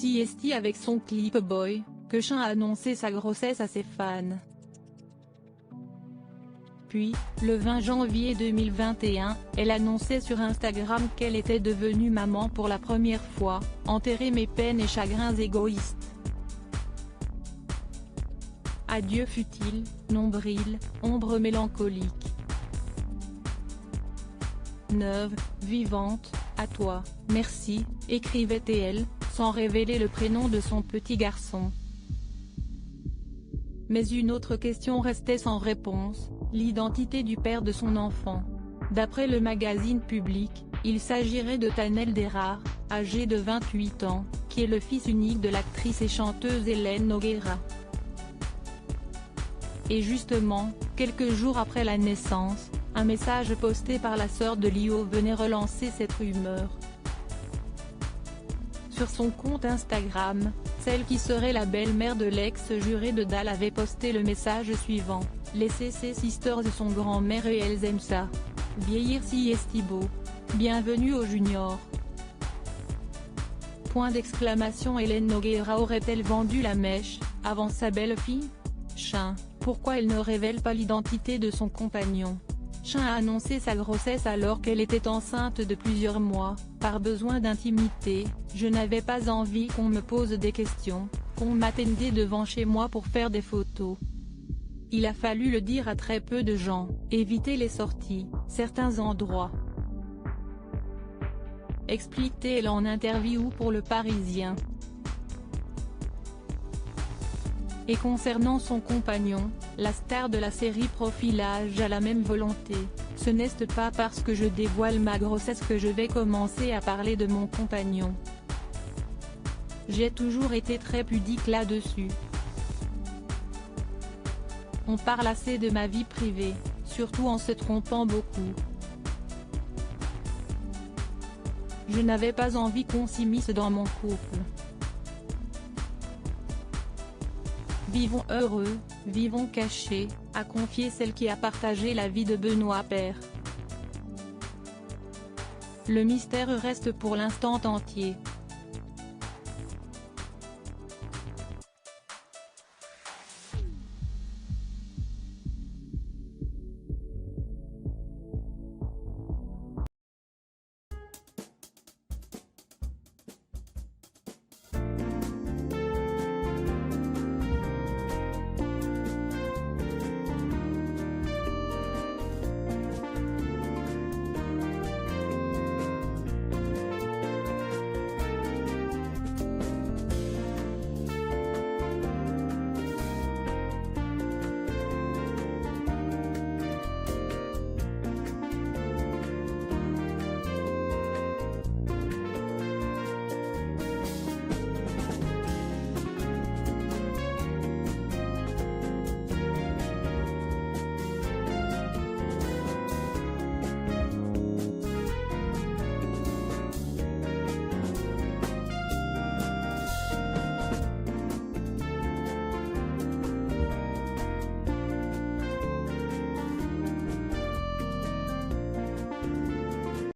CST avec son clip Boy, Keshin a annoncé sa grossesse à ses fans. Puis, le 20 janvier 2021, elle annonçait sur Instagram qu'elle était devenue maman pour la première fois, enterrer mes peines et chagrins égoïstes. Adieu futile, nombril, ombre mélancolique. Neuve, vivante, à toi, merci, écrivait-elle, sans révéler le prénom de son petit garçon. Mais une autre question restait sans réponse, l'identité du père de son enfant. D'après le magazine Public, il s'agirait de Tanel Derar, âgé de 28 ans, qui est le fils unique de l'actrice et chanteuse Hélène Nogueira. Et justement, quelques jours après la naissance, un message posté par la sœur de Lio venait relancer cette rumeur. Sur son compte Instagram, celle qui serait la belle-mère de l'ex-juré de Dal avait posté le message suivant: « Les CC Sisters sont grand-mère et elles aiment ça. Vieillir si estibo. Bienvenue au junior. » Point d'exclamation. Hélène Nogueira aurait-elle vendu la mèche, avant sa belle-fille? Keshin, pourquoi elle ne révèle pas l'identité de son compagnon? Keshin a annoncé sa grossesse alors qu'elle était enceinte de plusieurs mois. Par besoin d'intimité, je n'avais pas envie qu'on me pose des questions, qu'on m'attendait devant chez moi pour faire des photos. Il a fallu le dire à très peu de gens, éviter les sorties, certains endroits. Explique-t-elle en interview pour Le Parisien. Et concernant son compagnon, la star de la série Profilage a la même volonté. Ce n'est pas parce que je dévoile ma grossesse que je vais commencer à parler de mon compagnon. J'ai toujours été très pudique là-dessus. On parle assez de ma vie privée, surtout en se trompant beaucoup. Je n'avais pas envie qu'on s'immisce dans mon couple. Vivons heureux, vivons cachés, a confié celle qui a partagé la vie de Benoît Paire. Le mystère reste pour l'instant entier.